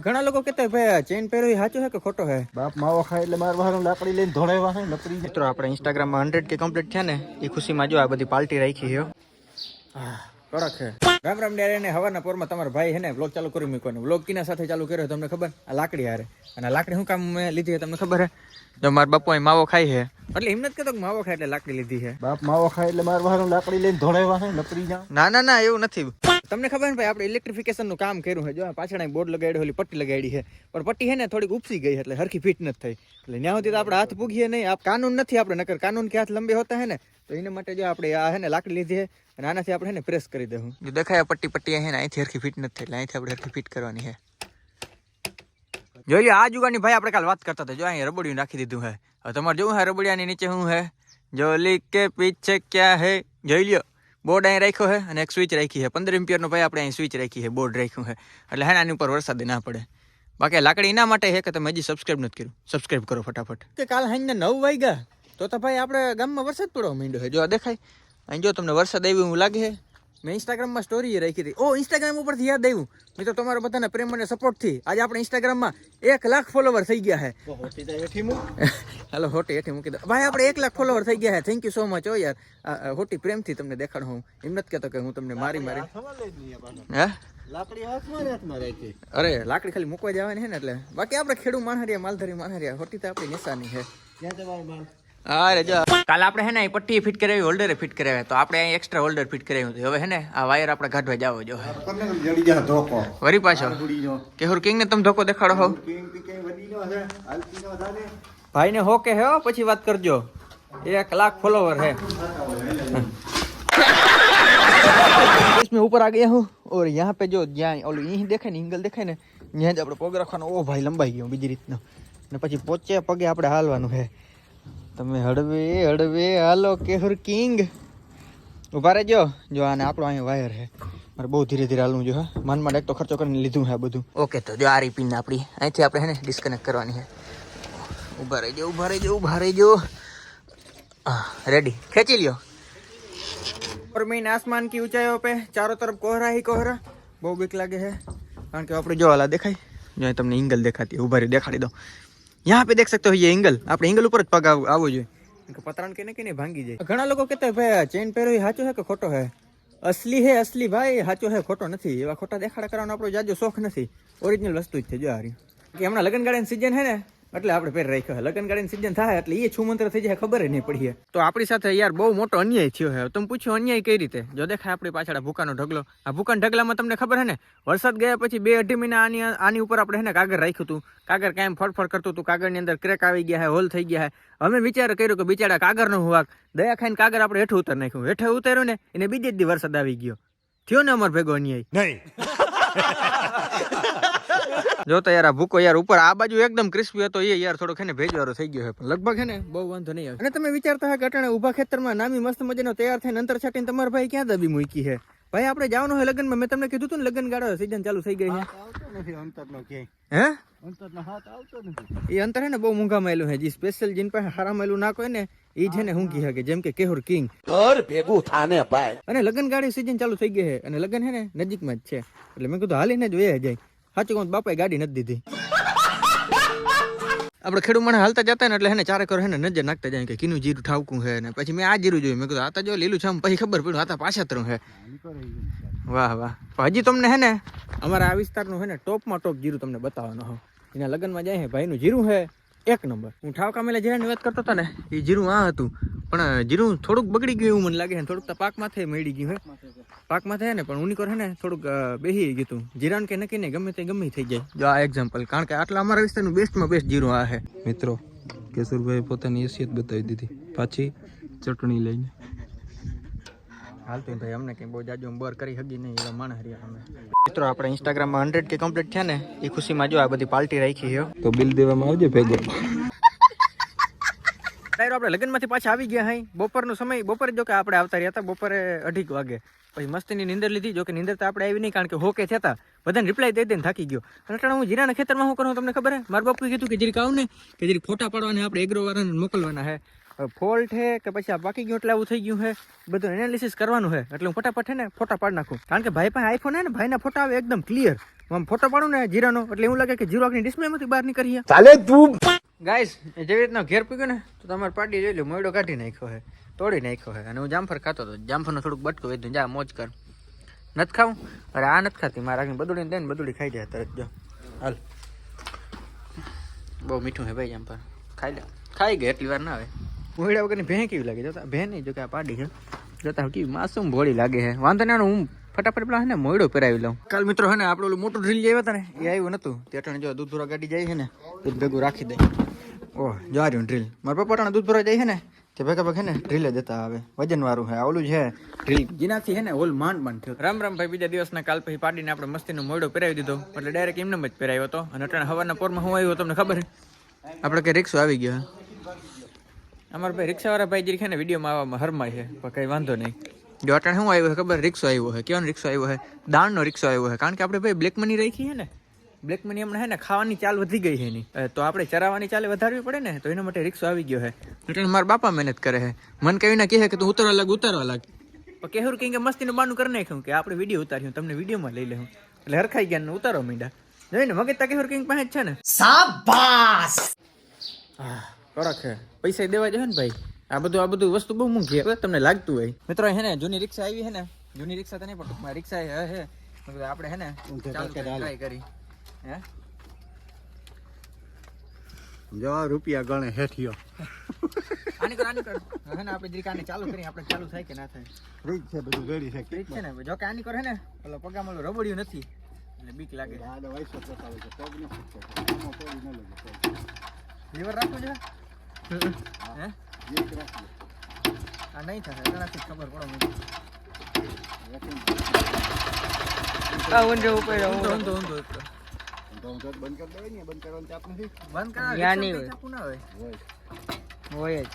ઘણા લોકો કહેતા ભાઈ ચેન પહેરો એ સાચો છે કે ખોટો છે? બાપ માવો ખાય એટલે માર વાહન લાકડી લઈને ધોળેવા છે લકડી. મિત્રો આપણે ઇન્સ્ટાગ્રામમાં 100K કમ્પ્લીટ થયા ને એ ખુશીમાં જો આ બધી પાર્ટી રાખી છે. કડક છે. રામ રામ ડેરે ને હવાના પોરમાં તમારા ભાઈ હે ને વ્લોગ ચાલુ કરી મૂક્યો. વ્લોગ કિના સાથે ચાલુ કર્યો તમને ખબર? આ લાકડી હારે. અને આ લાકડી શું કામ મેં લીધી તમને ખબર હે? જો મારા બાપુ અહીં માવો ખાય છે એટલે એમ નથી કહેતો કે માવો ખાય એટલે લાકડી લીધી છે. બાપ માવો ખાય એટલે માર વાહન લાકડી લઈને ધોળેવા છે લકડી જા. ના એવું નથી. તમને ખબર ને ભાઈ આપણે ઇલેક્ટ્રિફિકેશન નું કામ કર્યું છે. જો પાછળ બોર્ડ લગાડ્યો ઓલી પટ્ટી લગાડી છે પણ પટ્ટી છે ને થોડીક ઉપસી ગઈ એટલે હરખી ફિટ નથી થઈ એટલે ત્યાં સુધી તો આપણે હાથ પૂગીએ નહીં. આ કાનૂન નથી આપણે નકર કાનૂન કે હાથ લંબે હોતા હે ને તો એના માટે જો આપણે આ હે ને લાકડી લીધી છે અને આનાથી આપણે હે ને પ્રેસ કરી દઉં. જો દેખાય પટ્ટી હે ને અહીંથી હરખી ફિટ નથી થઈ એટલે અહીંથી આપણે હરખી ફિટ કરવાની છે. જોઈ લો આ જુગાની ભાઈ આપણે કાલ વાત કરતા હતા. જો અહીંયા રબડિયું નાખી દીધું હે. હવે તમારે જોવું હે રબડિયાની નીચે શું હે? જોલી કે પીછે ક્યાં હે જોઈ લ્યો. બોર્ડ અહીં રાખ્યો છે અને એક સ્વિચ રાખી છે 15 એમ્પિયરનો ભાઈ આપણે અહીં સ્વિચ રાખી છે બોર્ડ રાખ્યું છે એટલે હે આની ઉપર વરસાદ ના પડે. બાકી લાકડી એના માટે છે કે તમે હજી સબસ્ક્રાઇબ નથી કર્યું. સબસ્ક્રાઇબ કરો ફટાફટ. કે કાલ હાંજના 9 વાગ્યા તો ભાઈ આપણે ગામમાં વરસાદ પડવા માંડ્યો છે. જો આ દેખાય અહીં જો તમને વરસાદ આવ્યો એવું લાગે છે. મેં ઇન્સ્ટાગ્રામમાં સ્ટોરી રાખી હતી. ઓ ઇન્સ્ટાગ્રામ ઉપરથી યાદ આવ્યું મિત્રો તમારા બધાના પ્રેમ અને સપોર્ટથી આજે આપણે ઇન્સ્ટાગ્રામમાં 1 લાખ ફોલોવર થઈ ગયા છે. હાલો હોટી હેઠી મૂકી દો ભાઈ. આપણે 1 લાખ ફોલોવર થઈ ગયા છે. Thank you so much. ઓ યાર હોટી પ્રેમથી તમને દેખાડું. હું એમ નથી કહેતો કે હું તમને મારી હે લાકડી હાથમાં રાખી. અરે લાકડી ખાલી મૂકવા જવાની છે ને એટલે. બાકી આપણે ખેડૂ માણહરિયા માલધારી માણહરિયા હોટી તો આપણી નિશાની છે. ક્યાં જવાનું માલ? અરે જો કાલે આપણે હે ને પટ્ટી ફિટ કરાવી હોલ્ડરે ફિટ કરાવ્યા તો આપણે અહીં એક્સ્ટ્રા હોલ્ડર ફિટ કરાવ્યું હતું. હવે હે ને આ વાયર આપણે કાઢવા જાવો જો વરી પાછો કેહુર કિંગ ને તમે ધોકો દેખાડો હો. ભાઈ ને હો કે હે પછી વાત કરજો. 1 લાખ ફોલોવર है. इसमें ऊपर आ गया हूँ और यहाँ पे जो જ્યાં ઓલું અહીં દેખાય ને એંગલ દેખાય ને ત્યાં જ આપણે પગ રાખવાનો. ઓ ભાઈ લંબાઈ ગયો બીજી રીતનો ને પછી પોચે પગે આપણે હાલવાનું છે. તમે હળવે હાલો કેહુર કિંગ. ઉભા રહેજો. જો આને આપણો અહીંયા વાયર છે મારે બહુ ધીરે ધીરે હાલવું જો. હા માનમાં એક તો ખર્ચો કરીને લીધું છે બધું. ઓકે તો જો આ રી પિન આપણી અહીંથી આપણે હે ને ડિસ્કનેક્ટ કરવાની છે. ઉભા રહેજો. रेडी खींची लियो. और मैं आसमान की ऊंचाइयों पे चारों तरफ कोहरा ही कोहरा. बहुत बीक लगे है कारण કે આપણે જો વાला દેખાય જો તમને એંગલ દેખાતી ઉભા રહી દેખાડી દો. यहाँ पे देख सकते हो ये एंगल. આપણે એંગલ ઉપર જ પગ આવવો જોઈએ કે પતરાણ કે ને ભાંગી જાય. ઘણા લોકો કહેતા ભાઈ ચેન પહેરો એ સાચો છે કે ખોટો છે? અસલી હે અસલી ભાઈ. સાચો છે ખોટો નથી. એવા ખોટા દેખાડા કરવાનો આપણો જાજો શોખ નથી. ઓરિજિનલ વસ્તુ જ છે. જો આ રહી કે હમણાં લગ્ન ગાળાની સિઝન છે ને એટલે આપણે પહેર રાખ્યો. લગ્ન ગાળાની સિઝન થાય એટલે એ છુમંત્ર થઈ જાય ખબર નહીં પડી. તો આપણી સાથે યાર બહુ મોટો અન્યાય થયો છે. તમે પૂછ્યો અન્યાય કઈ રીતે? જો દેખાય આપણી પાછળ ભૂકાનો ઢગલો. આ ભૂકાના ઢગલામાં તમને ખબર છે ને વરસાદ ગયા પછી 2-2.5 મહિના આની ઉપર આપણે હે ને કાગળ રાખ્યું હતું. કાગળ કાયમ ફડફડ કરતું હતું. કાગળની અંદર ક્રેક આવી ગયા છે, હોલ થઈ ગયા છે. અમે વિચાર કર્યો કે બિચારા કાગળનો હુવાક દયા ખાઈને કાગળ આપણે હેઠું ઉતાર નાખ્યું. હેઠે ઉતાર્યું ને એને બીજે જ દી વરસાદ આવી ગયો. થયો ને અમાર ભેગો અન્યાય નહીં. જો તો યાર આ ભૂકો યાર ઉપર આ બાજુ એકદમ ક્રિસ્પી હતો એ યાર થોડોક હે ને ભેજવાળો થઈ ગયો છે પણ લગભગ હે ને બહુ વાંધો નહીં આવે. અને તમે વિચારતા હે કે અટાણે ઊભા ખેતરમાં નામી મસ્ત મજાનો તૈયાર થઈને અંતર છાટીને તમારા ભાઈ ક્યાં દબી મૂકી છે? ભાઈ આપણે જવાનું હોય લગ્નમાં. મેં તમને કીધું હતું ને લગ્ન ગાળો સીઝન ચાલુ થઈ ગઈ છે. હે એ અંતર હે ને બહુ મૂંઘા માયલું છે. જે સ્પેશિયલ જીન પાસે હારા માયલું ના કોઈ ને એ છે ને હું કી કે જેમ કે કેહુર કિંગ ઘર ભેગું થાને ભાઈ. અને લગ્ન ગાડી સીઝન ચાલુ થઈ ગઈ છે અને લગ્ન હે ને નજીકમાં જ છે એટલે મેં કીધું હાલીને જ વયા જાય. સાચું કહું બાપાએ ગાડી નથી દીધી. આપણે ખેડૂત મને હાલતા જતા ને એટલે હે ને ચારે કર હે ને નજર નાખતા જાય કે કીનું જીરું ઠાવકું છે ને પછી મેં આ જીરું જોયું. મેં કીધું આ તો જો લીલું છે પછી ખબર પડ્યું આ તો પાછાતરું છે. વાહ હજી તમને હે ને અમારા આ વિસ્તારનું હે ને ટોપમાં ટોપ જીરું તમને બતાવવાનો હોઉં. એના લગ્નમાં જાય ભાઈનું જીરું છે 1 નંબર. હું ઠાવકા મેલા જીરાની વાત કરતો હતો ને એ જીરું આ હતું પણ જીરું થોડુંક બગડી ગયું એવું મને લાગે છે. થોડુંક તો પાકમાંથી મળી ગયું હે પાકમાં થાય ને પણ ઉનીકોર હે ને થોડુંક બેહી ગયું જીરાન કે નક્કી નહીં ગમે તે ગમે થઈ જાય. જો આ એક્ઝામ્પલ કારણ કે આટલા અમારા વિસ્તારનું બેસ્ટમાં બેસ્ટ જીરું આ છે. મિત્રો કેશુરભાઈ પોતાની હેસિયત બતાવી દીધી પાછી ચટણી લઈને હાલતું ભાઈ. અમને કઈ બહુ જાજુ બર કરી હગી નહીં એવા માણસ રહ્યા અમે. મિત્રો આપણે ઇન્સ્ટાગ્રામમાં 100K કમ્પ્લીટ થયા ને એ ખુશીમાં જો આ બધી પાર્ટી રાખી છે. તો બિલ દેવામાં આવજો ભેગો. આપણે લગ્નમાંથી પાછા આવી ગયા હાઈ. બપોરનો સમય બપોરે જો કે આપણે આવતા રહ્યા હતા બપોરે 2:30 વાગે. પછી મસ્તીની નીંદર લીધી. જો કે નીંદર તો આપણે આવી નહીં કારણ કે હોકે થતા બધાને રિપ્લાય દઈ દઈને થાકી ગયો. અને હું જીરાના ખેતરમાં શું કરું તમને ખબર હે? મારા બાપુએ કીધું કે જરીક આવ ને કે જરીક ફોટા પાડવાના આપણે એગ્રો વાળાને મોકલવાના છે. ફોલ્ટ છે કે પછી આ પાકી ગયું એટલે આવું થઈ ગયું છે બધું એનાલિસિસ કરવાનું છે એટલે હું ફટાફટ છે ને ફોટા પાડી નાખું કારણ કે ભાઈ પાસે આઈફોન હે ને ભાઈના ફોટા આવે એકદમ ક્લિયર હું આમ ફોટો પાડું ને જીરાનો એટલે એવું લાગે કે જીરો આખની ડિસ્પ્લેમાંથી બહાર નીકળીએ. ચાલે તું ગાઈસ જેવી રીતના ઘેર પીગ્યો ને તો તમારે પાર્ટી જોઈ લો, મોયડો કાઢી નાખ્યો છે, તોડી નાખ્યો છે. અને હું જામફળ ખાતો હતો, જામફળનું થોડુંક બટકું વેચું, જા મોજ કર. નથી ખાવું? અરે આ નથી ખાતી, મારે આગળ બદુડીને દે ને બદુડી ખાઈ જાય તરત. જો હાલ, બહુ મીઠું છે ભાઈ જામફળ, ખાઈ લે. ખાઈ ગઈ એટલી વાર ના આવે. મોયડા વગરની ભેં કેવી લાગે જોતા? ભેં નહીં, જો કે આ પાડી છે જોતા કેવી માસૂમ ભોળી લાગે છે. વાંધો નહીં, હું ફટાફટ પેલા હે ને મોયડો પહેરાવી લઉં. કાલ મિત્રો હે ને આપણે ઓલું મોટું ડ્રીલ જે હતા ને એ આવ્યું નતું, તે અટાણે જો દૂધ ભરવા ગાડી જાય છે ને એ ભેગું રાખી દે. ઓહ જો આ રહ્યું ડ્રીલ. મારા પપ્પા દૂધ ભરવા જાય છે ને તે ભેગા ભેગા ને ડ્રીલ દેતા આવે, વજન વાળું છે ઓલું છે ડ્રીલ, જેનાથી હે ને હોલ માંડ થયો. રામ રામ ભાઈ, બીજા દિવસના કાલ પછી પાડીને આપણે મસ્તીનો મોયડો પહેરાવી દીધો, એટલે ડાયરેક્ટ એમને જ પહેરાવ્યો હતો. અને અટાણે હવારના પોરમાં હું આવ્યો તમને ખબર છે? આપણે કે રિક્ષો આવી ગયો. અમારા ભાઈ રિક્ષાવાળા ભાઈ જે છે ને વિડીયોમાં આવવામાં હરમાય છે, પણ કંઈ વાંધો નહીં. જો અટાણે શું આવ્યું છે ખબર? રિક્ષો આવ્યો છે. કેવાનો રિક્ષો આવ્યો છે? દાણનો રિક્ષો આવ્યો છે. કારણ કે આપણે ભાઈ બ્લેક મની રાખી છે ને, બ્લેક મની હમણાં હે ને ખાવાની ચાલ વધી ગઈ છે એની, તો આપણે ચરાવવાની ચાલે વધારવી પડે ને, તો એના માટે રિક્ષો આવી ગયો છે. એટલે મારા બાપા મહેનત કરે છે, મને કઈ ના કહે કે તું ઉતારવા લાગ પણ કેહુર કંઈ મસ્તીનું બાનું કરી નાખ્યું કે આપણે વિડીયો ઉતાર્યું, તમને વિડીયોમાં લઈ લેવું, એટલે હરખાઈ ગયા ને ઉતારવા માંડ્યા. જોઈને મગજતા કેહુર કંઈક પાસે જ છે ને. શાબાશ. હા કડક છે. પૈસા દેવા જોઈએ ને ભાઈ. આ બધું વસ્તુ બહુ મૂંઘી છે, તમને લાગતું હોય. મિત્રો હે ને જૂની રિક્ષા આવી છે ને, જૂની રિક્ષા તો નહીં પણ ટૂંકમાં રિક્ષા હે આપણે હે ને ટ્રાય કરી. હે જો રૂપિયા ગણે હેઠિયો આની કર હે ને આપણે જરીક આને ચાલુ કરી, આપણે ચાલુ થાય કે ના થાય. ફ્રીજ છે, બધું રેડી છે. ફ્રીજ છે ને, જો કે આની કર હે ને પેલો પગામાં રબડ્યું નથી એટલે બીક લાગે. આડો વાઈસો બતાવે છે, પગ ન ફૂટતો, આમાં કોઈ ન લાગે. લીવર રાખવું છે હે એક રાખી આ નહીં થાય ઘણાથી ખબર પડો મને. આ ઊંધો ઉપર ઊંધો તો બંધ કરી દેવાય ને, બંધ કરવાની ચાપ નથી. બંધ કરા યા નહીં હોય. ચાપુ ના હોય. હોય જ.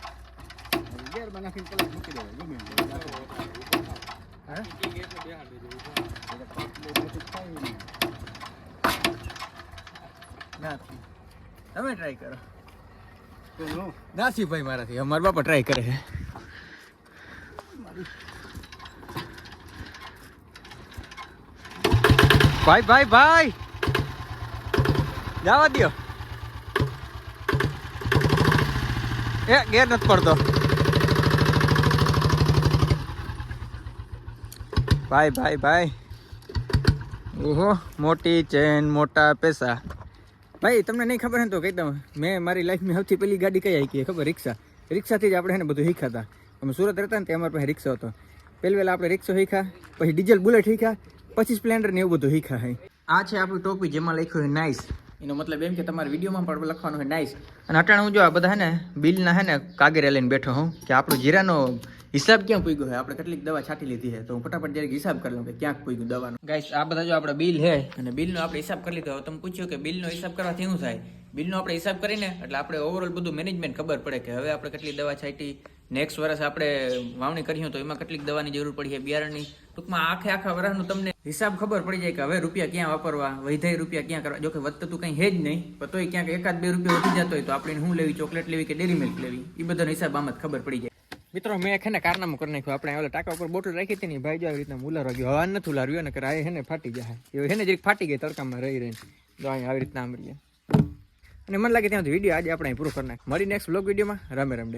ગેરમાં નાખીને પેલા મૂકી દેવાય ગમે એમ. ના તમે ટ્રાય કરો. તો નાસી ભાઈ મારાથી, અમારા બાપા ટ્રાય કરે છે. ભાઈ ભાઈ ભાઈ જવા દ્યો. એ ગેર નથી પડતો. ભાઈ ભાઈ ભાઈ, ઓહો મોટી ચેન મોટા પૈસા. ભાઈ તમને નહીં ખબર ને તો કહી દઉં, મેં મારી લાઈફની સૌથી પહેલી ગાડી કઈ આવી ખબર? રિક્ષાથી જ આપણે ને બધું શીખાતા. અમે સુરત રહેતા ને ત્યાં અમારા પાસે રિક્ષા હતો. પહેલા આપણે રિક્ષો શીખા, પછી ડીઝલ બુલેટ શીખા, પછી સ્પ્લેન્ડર ને એવું બધું શીખા. હે આ છે આપણું ટોપી જેમાં લખ્યું છે નાઇસ. એનો મતલબ એમ કે તમારે વિડીયોમાં પણ લખવાનું છે નાઇસ. અને અટાણે હું જો આ બધા હે ને બિલના હે ને કાગરે લઈને બેઠો હું કે આપણો જીરાનો હિસાબ ક્યાં પૂગ્યો છે, આપણે કેટલીક દવા છાંટી લીધી છે, તો હું ફટાફટ જરીક હિસાબ કરી લઉં કે ક્યાંક પૂગ્યું દવાનું. ગાઈસ આ બધા જો આપણા બિલ છે અને બિલનો આપણે હિસાબ કરી લીધો. તમે પૂછ્યું કે બિલનો હિસાબ કરવાથી શું થાય? બિલનો આપણે હિસાબ કરીને એટલે આપણે ઓવરઓલ બધું મેનેજમેન્ટ ખબર પડે કે હવે આપણે કેટલી દવા છાંટી, નેક્સ્ટ વર્ષ આપણે વાવણી કરી તો એમાં કેટલીક દવાની જરૂર પડી છે, બિયારણની. ટૂંકમાં આખા વર્ષનું તમને હિસાબ ખબર પડી જાય કે હવે રૂપિયા ક્યાં વાપરવા, વૈધાય રૂપિયા ક્યાં કરવા. જો કે વધતું કંઈ છે જ નહીં, પણ તોય ક્યાંક 1-2 રૂપિયા વધી જતો હોય તો આપણે શું લેવી, ચોકલેટ લેવી કે ડેરી મિલ્ક લેવી, એ બધાનો હિસાબ આમાં જ ખબર પડી જાય. મિત્રો મેં છે ને કારનામું કરી નાખ્યું. આપણે ઓલા ટાંકા ઉપર બોટલ રાખી હતી ને ભાઈ જો આવી રીતના ઉલારવા ગયો, હવા નથી ઉલાર્યું ને આ હે ને ફાટી જાય. એ હે ને જરીક ફાટી ગઈ તડકામાં રહી રહીને. જો અહીંયા આવી રીતના આમ રહીએ. અને મને લાગે ત્યાંથી વિડીયો આજે આપણે પૂરો કરી નાખ. મળી નેક્સ્ટ વ્લોગ વિડીયોમાં. રામે રામ.